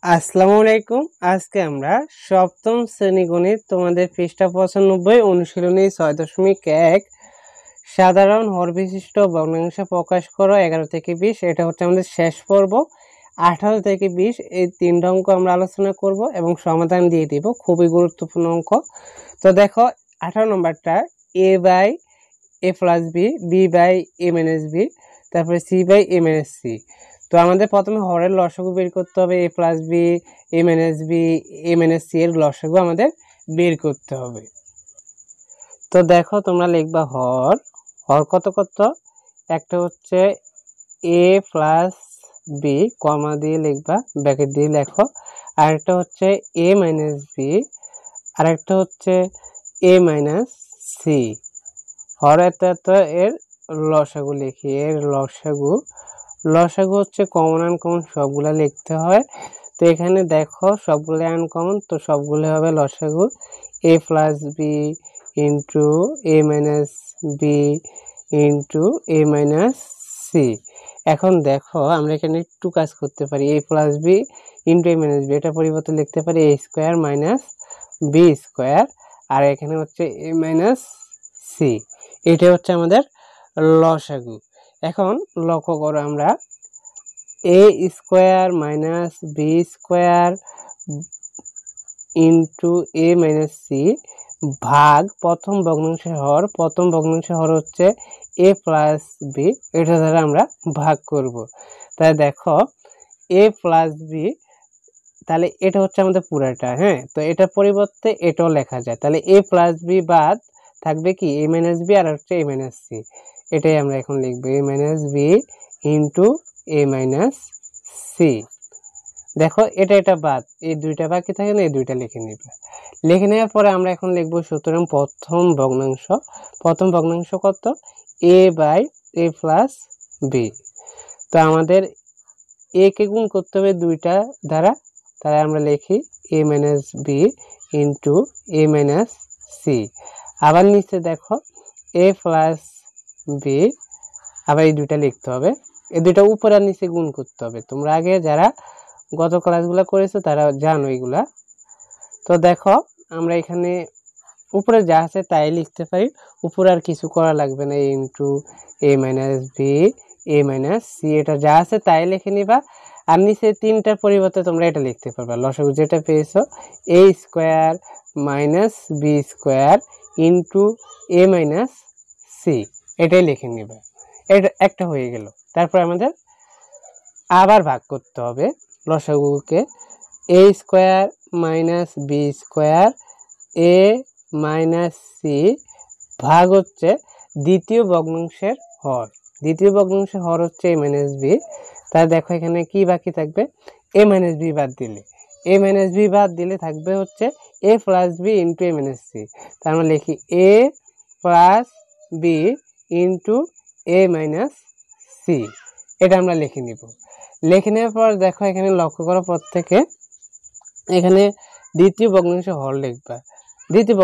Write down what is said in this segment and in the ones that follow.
আসসালামু আলাইকুম। আজকে আমরা সপ্তম শ্রেণী গণিত তোমাদের পৃষ্ঠা 95 অনুশীলনী 6.1 সাধারণ হর বিশিষ্ট ভগ্নাংশ প্রকাশ করো 11 থেকে 20 এটা হচ্ছে আমাদের শেষ পর্ব। 18 থেকে 20 এই তিনটা অঙ্ক আমরা আলোচনা করব এবং সমাধান দিয়ে দিব, খুবই গুরুত্বপূর্ণ অঙ্ক। তো দেখো 18 নম্বরটা a by a plus B, B by a minus B, তারপরে C by a minus C. তো আমাদের প্রথমে হরের লসাগু বের করতে হবে, A plus B, A minus B, A minus C এর লসাগু আমাদের বের করতে হবে। তো দেখো তোমরা লিখবা হর, হর কত কত, একটা হচ্ছে এ প্লাস বি কমা দিয়ে লিখবা, ব্র্যাকেট দিয়ে লেখো, আরেকটা হচ্ছে এ মাইনাস বি, আরেকটা হচ্ছে এ মাইনাস সি। হর এত এত এর লসাগু লিখি, এর লসাগু হচ্ছে কমন আনকমন সবগুলা লিখতে হয়। তো এখানে দেখো সবগুলো আনকমন, তো সবগুলো হবে লসাগু এ plus B into A minus B into A minus C. এখন দেখো আমরা এখানে একটু কাজ করতে পারি, এ plus B into A minus B, এটা পরিবর্তে লিখতে পারি এ স্কোয়ার মাইনাস বি স্কোয়ার, আর এখানে হচ্ছে এ মাইনাস সি। এটা হচ্ছে আমাদের লসাগু। এখন লক্ষ্য করো আমরা A square minus B square into A minus C ভাগ প্রথম ভগ্নাংশের হর হচ্ছে এ প্লাস বি, এটা দ্বারা আমরা ভাগ করব। তাই দেখো এ প্লাস বি, তাহলে এটা হচ্ছে আমাদের পুরাটা, হ্যাঁ। তো এটার পরিবর্তে এটাও লেখা যায়, তাহলে এ প্লাস বি বাদ থাকবে কি এ মাইনাস বি আর হচ্ছে এ মাইনাস সি। এটাই আমরা এখন লিখবো এ minus B into A minus C. দেখো এটা বাদ, এই দুইটা বাকি থাকে না, এই দুইটা লিখে নিবে। লিখে নেওয়ার পরে আমরা এখন লিখবো সুতরাং প্রথম ভগ্নাংশ কত, এ বাই এ প্লাস বি। তো আমাদের এ কে গুণ করতে হবে দুইটা দ্বারা, তাহলে আমরা লিখি এ minus B into A minus C. আবার নিচে দেখো এ প্লাস বি, আবার এই দুইটা লিখতে হবে, এই দুইটা উপর আর নিচে গুণ করতে হবে। তোমরা আগে যারা গত ক্লাসগুলো করেছো তারা জানো এগুলা। তো দেখো আমরা এখানে উপরে যা আছে তাই লিখতে পারি, উপরে আর কিছু করা লাগবে না, into A minus B A minus C, এটা যা আছে তাই লিখে নিবা। আর নিচে তিনটার পরিবর্তে তোমরা এটা লিখতে পারবা, লসাগু যেটা পেয়েছো A square minus B square into A minus C, এটাই লিখে নিবা। এটা একটা হয়ে গেল। তারপর আমাদের আবার ভাগ করতে হবে লসাগুকে, এ স্কোয়ার মাইনাস বি স্কোয়ার এ মাইনাস সি ভাগ হচ্ছে দ্বিতীয় ভগ্নাংশের হর হচ্ছে এ মাইনাস বি। তাহলে দেখো এখানে কি বাকি থাকবে, এ মাইনাস বি বাদ দিলে থাকবে হচ্ছে এ plus B into A minus C. তার আমরা লিখি এ plus B into A minus C, এটা আমরা লিখে নিব। লিখে নেওয়ার পর দেখো এখানে লক্ষ্য করো প্রত্যেকে, এখানে দ্বিতীয় ভগ্নাংশ হর লিখবা, দ্বিতীয়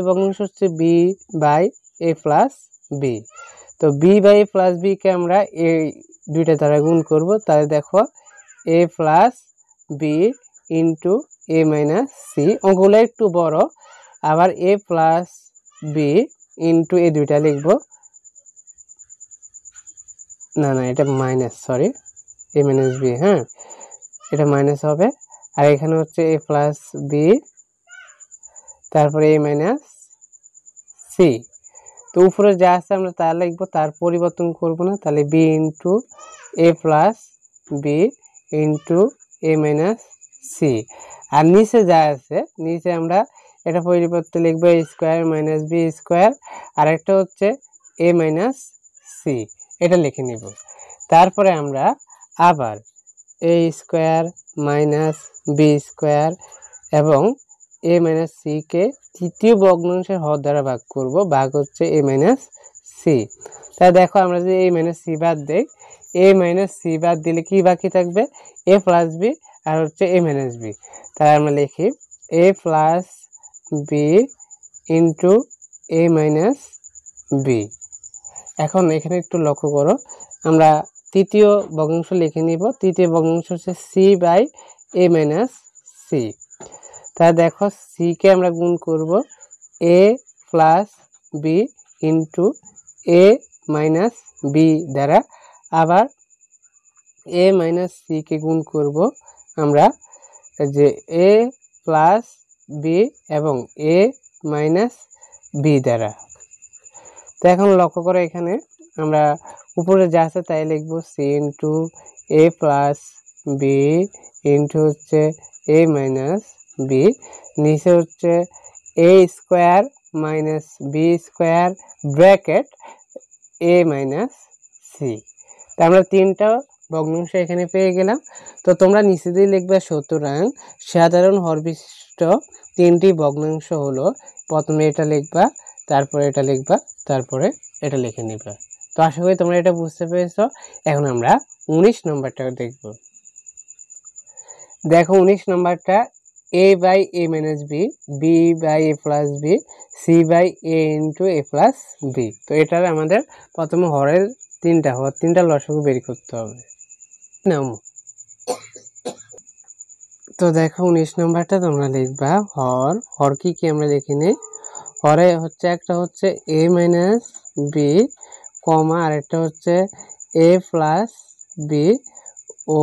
ভগ্নাংশ হচ্ছে B by A plus B. তো B by A plus B কে আমরা এই দুইটা দ্বারা গুণ করব, তাহলে দেখো A plus B into A minus C, ওগুলো একটু বড়, আবার এ প্লাস বি ইন্টু এই দুইটা লিখবো, না এটা মাইনাস, সরি এ মাইনাস বি, হ্যাঁ এটা মাইনাস হবে। আর এখানে হচ্ছে এ প্লাস বি তারপরে এ মাইনাস সি। তো উপরে যা আছে আমরা তা লিখবো, তার পরিবর্তন করব না, তাহলে B into A plus B into A minus C. আর নিচে যা আছে, নিচে আমরা এটা পরিবর্তে লিখবো এ স্কোয়ার মাইনাস বি স্কোয়ার, আর একটা হচ্ছে এ মাইনাস সি, এটা লিখে নিব। তারপরে আমরা আবার এ স্কোয়ার মাইনাস বি স্কোয়ার এবং এ মাইনাস সি কে তৃতীয় ভগ্নাংশের হর দ্বারা ভাগ করব, ভাগ হচ্ছে এ মাইনাস সি। তাই দেখো আমরা যদি এ মাইনাস সি বাদ দেই, এ মাইনাস সি বাদ দিলে কি বাকি থাকবে, এ প্লাস বি আর হচ্ছে এ মাইনাস বি। তাই আমরা লিখি এ plus B into A minus B. এখন এখানে একটু লক্ষ্য করো, আমরা তৃতীয় ভগ্নাংশ লিখে নিব, তৃতীয় ভগ্নাংশ হচ্ছে C by A minus C. তাহলে দেখো সিকে আমরা গুণ করব A plus B into A minus B দ্বারা, আবার এ মাইনাস সিকে গুণ করব আমরা যে এ প্লাস বি এবং এ মাইনাস বি দ্বারা। তো এখন লক্ষ্য করে এখানে আমরা উপরে যা আছে তাই লিখব, C into A plus B into হচ্ছে এ মাইনাস বি, নিচে হচ্ছে A square minus B square bracket A minus C. তা আমরা তিনটা ভগ্নাংশ এখানে পেয়ে গেলাম। তো তোমরা নিচে দিয়ে লিখবে, সুতরাং সাধারণ হর বিশিষ্ট তিনটি ভগ্নাংশ হলো, প্রথমে এটা লিখবা, তারপরে এটা লিখবা, তারপরে এটা লিখে নিবা। তো আশা করি তোমরা এটা বুঝতে পেরেছো। এখন আমরা 19 নম্বরটা দেখব। দেখো 19 নম্বরটা A by A minus B, B by A plus B, C by A into A plus B. তো এটার আমাদের প্রথমে হরের তিনটা লসাগু বের করতে হবে। নাম তো দেখো 19 নম্বরটা তোমরা লিখবা হর কি আমরা লিখে নিই। হরে হচ্ছে একটা হচ্ছে এ মাইনাস বি কমা, আরেকটা হচ্ছে এ প্লাস বি ও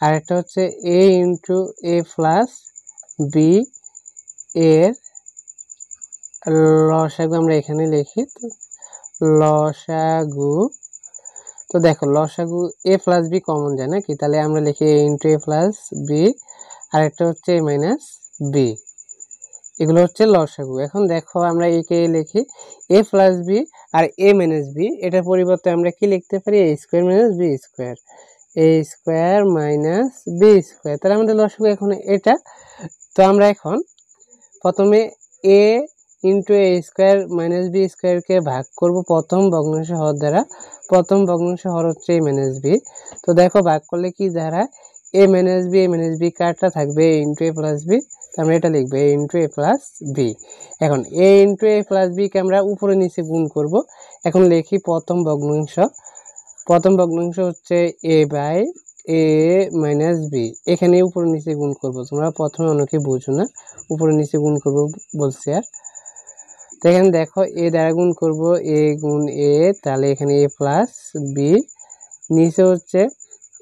আরেকটা হচ্ছে A into A plus B এর লসাগু আমরা এখানে লিখি, লসাগু। তো দেখো লসাগু এ প্লাস বি কমন যায় নাকি, তাহলে আমরা লিখি এ ইন্টু এ প্লাস বি, আরেকটা হচ্ছে এ মাইনাস বি, এগুলো হচ্ছে লসাগু। এখন দেখো আমরা একে লিখি এ প্লাস বি আর এ মাইনাস বি, এটার পরিবর্তে আমরা কি লিখতে পারি, এ স্কোয়ার মাইনাস বি স্কোয়ার, এ স্কোয়ার মাইনাস বি স্কোয়ার। তাহলে আমাদের লসাগু এখন এটা। তো আমরা এখন প্রথমে এ into A square minus B স্কোয়ারকে ভাগ করব প্রথম ভগ্নাংশ হর দ্বারা। প্রথম ভগ্নাংশ হর হচ্ছে এ মাইনাস বি। তো দেখো ভাগ করলে কি দাঁড়ায়, এ মাইনাস বি কারটা থাকবে এ ইন্টু এ প্লাস বি, আমরা এটা লিখবো এ ইন্টু এ প্লাস বি। এখন এ ইন্টু এ প্লাস বিকে আমরা উপরে নিচে গুণ করব। এখন লিখি প্রথম ভগ্নাংশ হচ্ছে এ বাই এ মাইনাস বি, এখানে উপরে নিচে গুণ করব। তোমরা প্রথমে অনেকে বুঝো না, উপরে নিচে গুণ করব বলছি। আর তো এখানে দেখো এ দ্বারা গুণ করব, এ গুণ এ, তাহলে এখানে এ প্লাস বি, নিচে হচ্ছে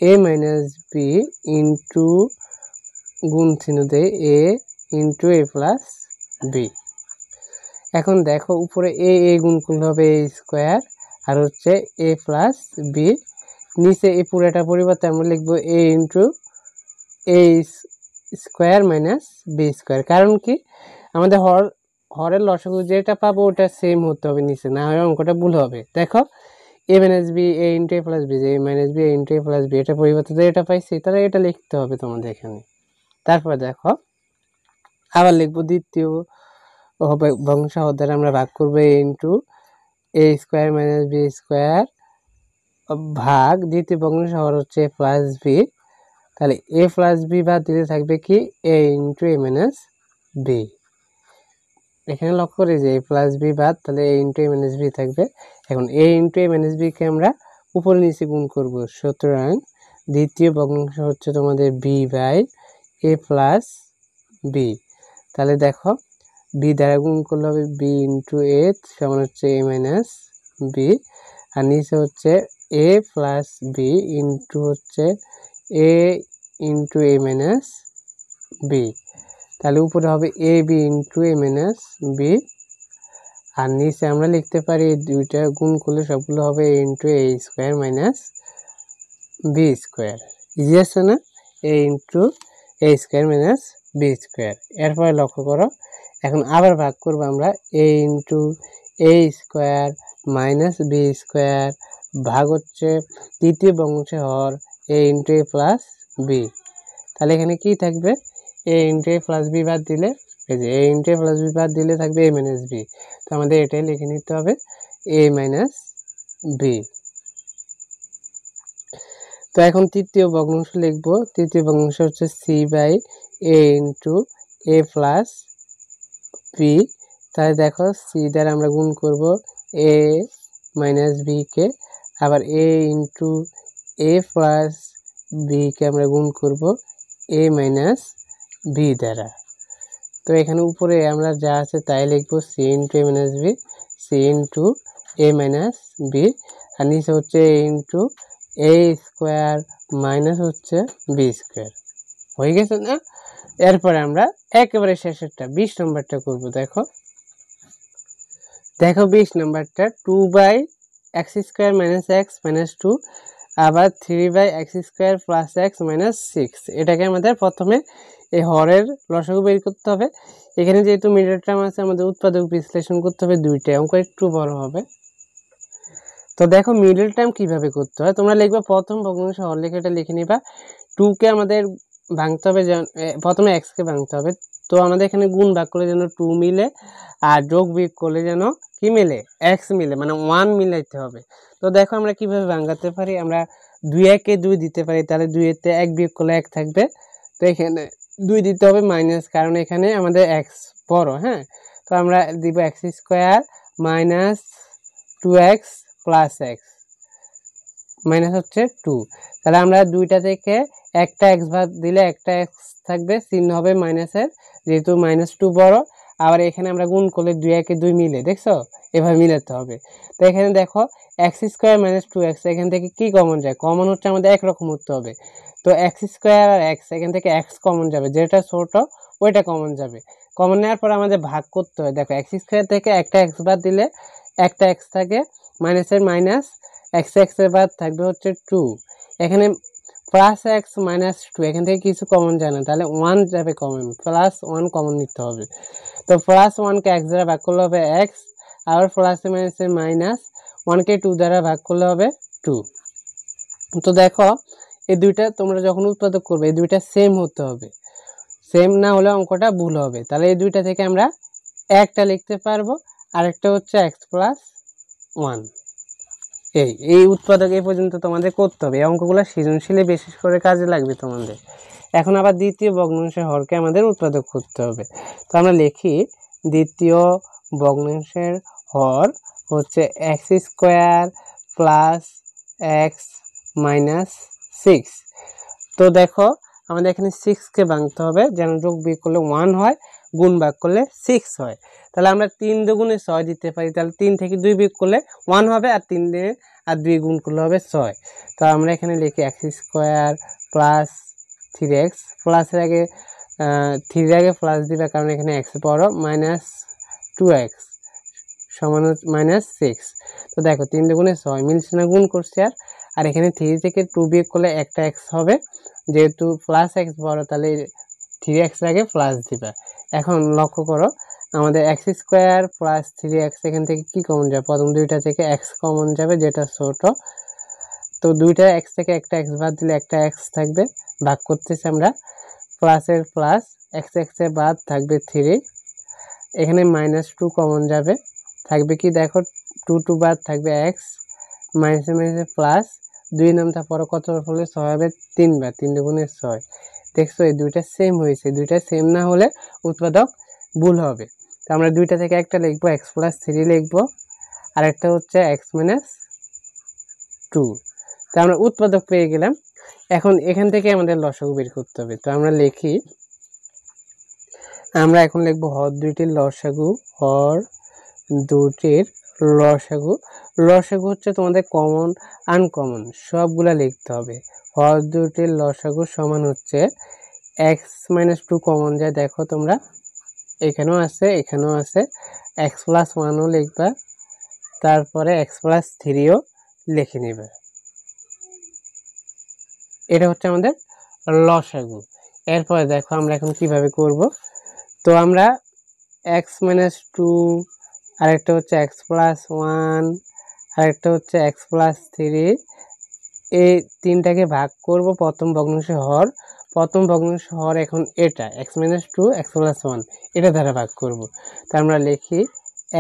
এ মাইনাস বি ইন্টু গুণ চিহ্ন দেয় এ ইন্টু এ প্লাস বি। এখন দেখো উপরে এ গুণ করলে হবে এ স্কোয়ার আর হচ্ছে এ প্লাস বি, নিচে এই পুরোটা পরিবর্তে আমরা লিখবো এ into A square minus B square. কারণ কি, আমাদের হরের লসাগু যেটা পাবো ওটা সেম হতে হবে নিচে, না হয় অঙ্কটা ভুল হবে। দেখো এ minus B A into A plus B, A minus B A into A plus B, এটা পরিবর্তে এটা পাইছি, তাহলে এটা লিখতে হবে তোমাদের এখানে। তারপর দেখো আবার লিখবো দ্বিতীয় ভগ্নাংশ হর দ্বারা আমরা ভাগ করবো এ into A square minus B square ভাগ দ্বিতীয় ভগ্নাংশ হর হচ্ছে এ প্লাস বি, তাহলে এ প্লাস বি বাদ দিতে থাকবে কি এ ইন্টু এ মাইনাস বি। এখানে লক্ষ্য করি যে এ প্লাস বি বাদ, তাহলে এ ইন্টু এ মাইনাস বি থাকবে। এখন এ ইন্টু এ মাইনাস বিকে আমরা উপরে নিচে গুণ করব, সুতরাং দ্বিতীয় ভগ্নাংশ হচ্ছে তোমাদের B by A plus B. তাহলে দেখো বি দ্বারা গুণ করলে হবে বি ইন্টু এ সমান হচ্ছে এ মাইনাস বি, আর নিচে হচ্ছে এ প্লাস বি ইন্টু হচ্ছে A into A minus B, তাহলে উপরে হবে A B into A minus B, আর নিচে আমরা লিখতে পারি দুইটা গুণ করলে সবগুলো হবে A into A square minus B square. Easy আছে না, A into A square minus B square. এরপরে লক্ষ্য করো এখন আবার ভাগ করবো আমরা A into A square minus B square ভাগ হচ্ছে তৃতীয় ভগ্নাংশে হর A into A plus B. তাহলে এখানে কি থাকবে, এ ইন্টু এ প্লাস বি বাদ দিলে, এই যে এ ইন্টু এ প্লাস বি বাদ দিলে থাকবে এ মাইনাস বি। তো আমাদের এটাই লিখে নিতে হবে এ মাইনাস বি। তো এখন তৃতীয় ভগ্নাংশ লিখবো, তৃতীয় ভগ্নাংশ হচ্ছে C by A into A plus B. তাহলে দেখো সি দ্বারা আমরা গুণ করব এ মাইনাস বি কে, আবার এ ইন্টু এ প্লাস বি কে আমরা গুণ করব এ মাইনাস বি দ্বারা। তো এখানে উপরে আমরা যা আছে তাই লিখবো, C into A minus B, C into A minus B, আর নিচে হচ্ছে A into A square minus হচ্ছে বি স্কোয়ার। হয়ে গেছে না? এরপরে আমরা একেবারে শেষেরটা 20 নম্বরটা করব। দেখো 20 নম্বরটা 2/x² মাইনাস এক্স মাইনাস 2 আবার 3/x² প্লাস এক্স মাইনাস 6। এটাকে আমাদের প্রথমে এই হরের লসাগু বের করতে হবে। এখানে যেহেতু মিডল টার্ম আছে আমাদের উৎপাদক বিশ্লেষণ করতে হবে, দুইটাই অঙ্ক একটু বড় হবে। তো দেখো মিডল টার্ম কিভাবে করতে হয়, তোমরা লিখবে প্রথম ভগ্নাংশ হর লিখে এটা লিখে নিবা। 2কে আমাদের ভাঙতে হবে, প্রথমে এক্সকে ভাঙতে হবে। তো আমাদের এখানে গুণ ভাগ করলে যেন 2 মিলে, আর যোগ বিয়োগ করলে যেন কি মিলে, এক্স মিলে, মানে 1 মিলাইতে হবে। তো দেখো আমরা কিভাবে ভাঙাতে পারি, আমরা 2 2 দিতে পারি, তাহলে 2-তে 1 বিয়োগ করলে 1 থাকবে। তো এখানে 2 দিতে হবে মাইনাস, কারণ এখানে আমাদের এক্স বড়। হ্যাঁ, তো আমরা দিব x² minus 2x plus x minus হচ্ছে 2। তাহলে আমরা 2টা থেকে একটা এক্স বাদ দিলে একটা এক্স থাকবে, চিহ্ন হবে মাইনাসের, যেহেতু -2 বড়। আবার এখানে আমরা গুণ করলে 2 2 মিলে, দেখছো এভাবে মিলাতে হবে। তো এখানে দেখো x² মাইনাস 2x, এখান থেকে কি কমন যায়, কমন হচ্ছে আমাদের একরকম উঠতে হবে। তো x² আর এক্স, এখান থেকে এক্স কমন যাবে, যেটা ছোট ওইটা কমন যাবে। কমন নেওয়ার পর আমাদের ভাগ করতে হয়। দেখো x² থেকে একটা এক্স বাদ দিলে একটা এক্স থাকে, মাইনাসের মাইনাস, এক্স এর বাদ থাকবে হচ্ছে 2। এখানে প্লাস এক্স মাইনাস 2, এখান থেকে কিছু কমন যায় না, তাহলে 1 যাবে কমন, প্লাস 1 কমন নিতে হবে। তো প্লাস 1কে এক্স দ্বারা ভাগ করলে হবে এক্স, আবার প্লাসে মাইনাসে মাইনাস, 1কে 2 দ্বারা ভাগ করলে হবে 2। তো দেখো এই দুইটা তোমরা যখন উৎপাদক করবে এই দুইটা সেম হতে হবে, সেম না হলে অঙ্কটা ভুল হবে। তাহলে এই দুইটা থেকে আমরা একটা লিখতে পারবো, আরেকটা হচ্ছে এক্স প্লাস 1। এই উৎপাদক এই পর্যন্ত তোমাদের করতে হবে। এই অঙ্কগুলো সৃজনশীলে বিশেষ করে কাজে লাগবে তোমাদের। এখন আবার দ্বিতীয় ভগ্নাংশের হরকে আমাদের উৎপাদক করতে হবে। তো আমরা লিখি দ্বিতীয় ভগ্নাংশের হর হচ্ছে x² প্লাস এক্স মাইনাস 6। তো দেখো আমাদের এখানে 6কে ভাঙতে হবে, যেন যোগ বিয়োগ করলে 1 হয়, গুণ ভাগ করলে 6 হয়। তাহলে আমরা 3 দুগুণে 6 দিতে পারি, তাহলে 3 থেকে 2 বিয়োগ করলে 1 হবে, আর 3 দিয়ে আর 2 গুণ করলে হবে 6। তো আমরা এখানে লিখি x² প্লাস 3x, প্লাসের আগে 3 এর আগে প্লাস দিবে, কারণ এখানে x বড়, মাইনাস 2x সমান মাইনাস 6। তো দেখো 3 দুগুণে 6 মিলছে না, গুণ করছি। আর এখানে 3 থেকে 2 বিয়োগ করলে একটা x হবে, যেহেতু প্লাস এক্স বড় তাহলে 3x আগে প্লাস দিবা। এখন লক্ষ্য করো আমাদের x² প্লাস 3x, এখান থেকে কি কমন যাবে, প্রথম দুইটা থেকে x কমন যাবে, যেটা ছোট। তো দুইটা x থেকে একটা x বাদ দিলে একটা x থাকবে, ভাগ করতেছি আমরা, প্লাসের প্লাস, x এর বাদ থাকবে 3, এখানে -2 কমন যাবে, থাকবে কি দেখো 2 2 বাদ থাকবে x, মাইনাসে মাইনাসে প্লাস, 2 নামটা পরে কত হলে 6 হবে, 3 বার, 3 দুগুণে 6। দেখছো এই দুইটা সেম হয়েছে, দুইটা সেম না হলে উৎপাদক ভুল হবে। তো আমরা দুইটা থেকে একটা লিখবো, x প্লাস 3 লিখবো, আর একটা হচ্ছে x মাইনাস 2। তো আমরা উৎপাদক পেয়ে গেলাম। এখন এখান থেকে আমাদের লসাগু বের করতে হবে। তো আমরা লিখি, আমরা এখন লিখবো হর দুইটির লসাগু, হর দুটির লসাগু। লসাগু হচ্ছে তোমাদের কমন আনকমন সবগুলা লিখতে হবে। হর দুটির লসাগু সমান হচ্ছে x মাইনাস 2 কমন যায়, দেখো তোমরা এখানেও আছে এখানেও আছে, x প্লাস 1ও লিখবা, তারপরে x প্লাস 3ও লিখে নিবে। এটা হচ্ছে আমাদের লসাগু। এরপরে দেখো আমরা এখন কিভাবে করব। তো আমরা x মাইনাস 2, আরেকটা হচ্ছে x প্লাস 1, আরেকটা হচ্ছে x প্লাস 3, এই তিনটাকে ভাগ করব প্রথম ভগ্নাংশের হর। প্রথম ভগ্নাংশের হর এখন এটা x মাইনাস 2 x প্লাস 1 এটা দ্বারা ভাগ করব। তো আমরা লিখি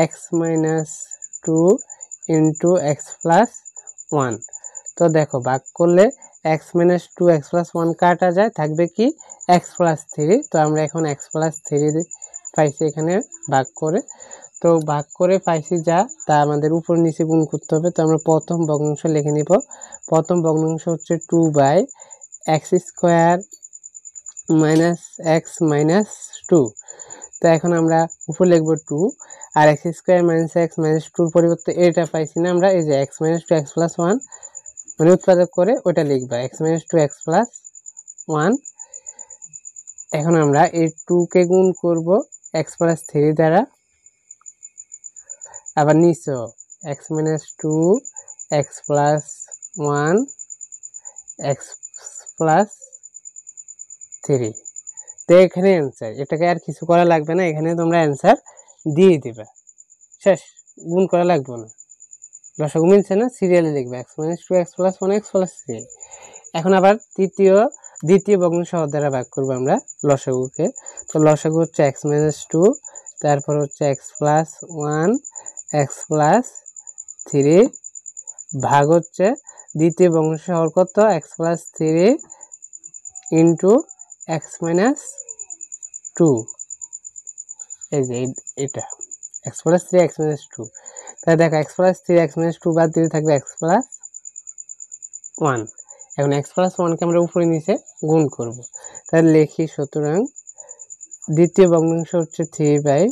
x minus 2 into x plus 1। তো দেখো ভাগ করলে x মাইনাস 2 x প্লাস 1 কাটা যায়, থাকবে কি x প্লাস 3। তো আমরা এখন x প্লাস 3 পাইছি এখানে ভাগ করে। তো ভাগ করে পাইছি যা, তা আমাদের উপর নিচে গুণ করতে হবে। তো আমরা প্রথম ভগ্নাংশ লিখে নিব। প্রথম ভগ্নাংশ হচ্ছে 2/x² minus X minus two. তো এখন আমরা উপর লিখবো টু, আর X square minus X minus টুর পরিবর্তে এটা পাইছি না আমরা, এই যে x minus two x plus one, মানে উৎপাদক করে ওটা লিখবা X minus two x plus one. এখন আমরা এই টুকে গুণ করব এক্স প্লাস থ্রি দ্বারা, আবার নিচেও x minus two x plus one x plus three. তো এখানে অ্যান্সার, এটাকে আর কিছু করা লাগবে না, এখানে তোমরা অ্যান্সার দিয়ে দিবে, শেষ, গুণ করা লাগবে না। লসাগু মিলছে না, সিরিয়ালে লিখবে x minus two x plus one x plus three. এখন আবার দ্বিতীয় ভগ্নাংশ দ্বারা ভাগ করবো আমরা লসাগুকে। তো লসাগু হচ্ছে এক্স মাইনাস টু, তারপর হচ্ছে x plus one x plus three, ভাগ হচ্ছে দ্বিতীয় ভগ্নাংশ হওয়ার কত x plus three into x minus two, এই যে এটা x plus three x minus two. তাহলে দেখো x plus three x minus two বাদ দিতে থাকবে এক্স প্লাস ওয়ান। এখন এক্স প্লাস ওয়ানকে আমরা উপরে নিচে গুণ করব। তাহলে লিখি, সুতরাং দ্বিতীয় ভগ্নাংশ হচ্ছে three by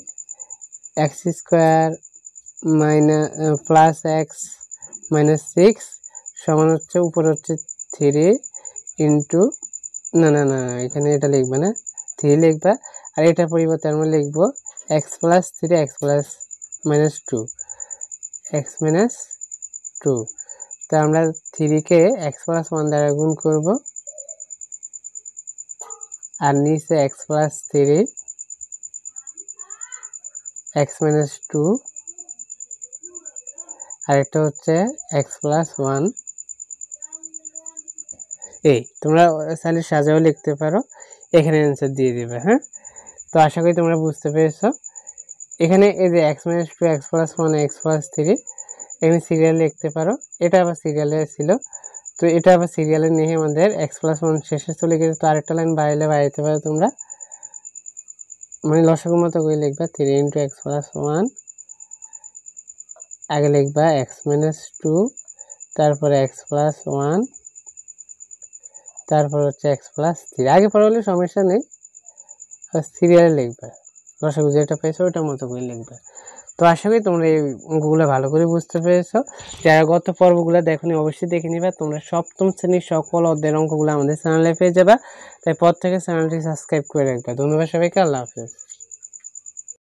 x square minus plus x minus six সমান হচ্ছে উপরে হচ্ছে থ্রি ইন্টু, না না না এখানে এটা লিখবে না, থ্রি লিখবা, আর এটার পরিবর্তে আমরা লিখবো x plus three x plus minus two x minus two. তো আমরা থ্রিকে এক্স প্লাস ওয়ান দ্বারা গুণ করব, আর নিচে X plus three x minus two, আর এটা হচ্ছে এক্স প্লাস ওয়ান। এই তোমরা চাইলে সাজাও লিখতে পারো, এখানে অ্যান্সার দিয়ে দিবে। হ্যাঁ, তো আশা করি তোমরা বুঝতে পেরেছো। এখানে এই যে x minus two x plus one x plus three, এখানে সিরিয়াল লিখতে পারো, এটা আবার সিরিয়ালে ছিল, তো এটা আবার সিরিয়ালে নিয়ে আমাদের এক্স প্লাস ওয়ান শেষে চলে গেছে। তো আরেকটা লাইন বাড়াইতে পারো তোমরা, মানে লসাগুর মতো করে লিখবা three into x plus one, আগে লিখবা এক্স মাইনাস টু, তারপরে এক্স প্লাস ওয়ান, তারপর হচ্ছে এক্স প্লাস থ্রি। আগে পরে হলে সমস্যা নেই, সিরিয়ালে লিখবা, লসাগু যেটা পেয়েছো ওটার মতো করে লিখবা। তো আশা করি তোমরা এই অঙ্কগুলো ভালো করে বুঝতে পেরেছো। যারা গত পর্বগুলো দেখোনি অবশ্যই দেখে নিবা। তোমরা সপ্তম শ্রেণীর সকল অধ্যায়ের অঙ্কগুলো আমাদের চ্যানেলে পেয়ে যাবা, তাই পর থেকে চ্যানেলটি সাবস্ক্রাইব করে রাখবা। ধন্যবাদ সবাইকে, আল্লাহ হাফেজ।